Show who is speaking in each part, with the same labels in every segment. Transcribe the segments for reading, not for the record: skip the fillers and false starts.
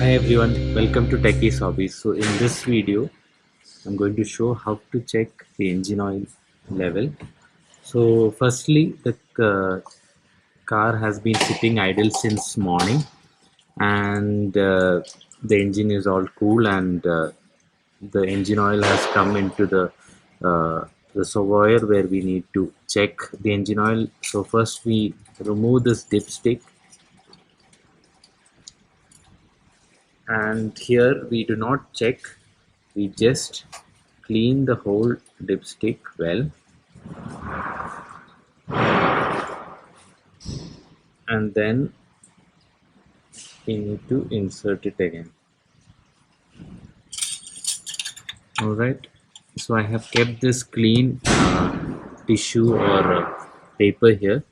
Speaker 1: Hi everyone, welcome to Techies Hobbies. So in this video, I'm going to show how to check the engine oil level. So firstly, the car has been sitting idle since morning, and the engine is all cool, and the engine oil has come into reservoir where we need to check the engine oil. So first we remove this dipstick, and here we do not check, we just clean the whole dipstick well, and then we need to insert it again. Alright, so I have kept this clean tissue or paper here,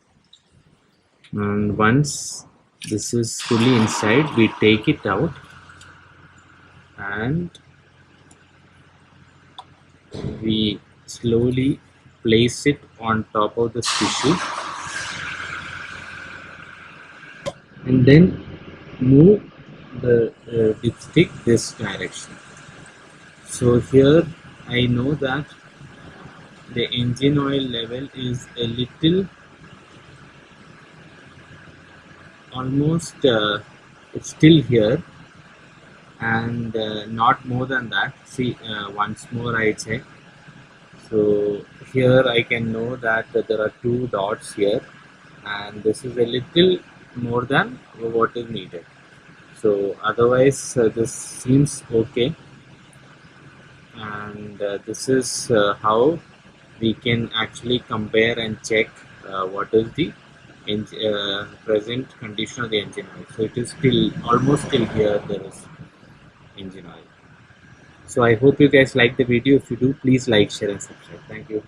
Speaker 1: and once this is fully inside, we take it out and we slowly place it on top of this tissue, and then move the dipstick this direction. So here I know that the engine oil level is a little, almost it's still here, and not more than that. See, once more I check. So here I can know that there are two dots here, and this is a little more than what is needed. So otherwise this seems okay, and this is how we can actually compare and check what is the present condition of the engine oil. So it is still almost still here, there is engine oil. So I hope you guys like the video. If you do, please like, share and subscribe. Thank you.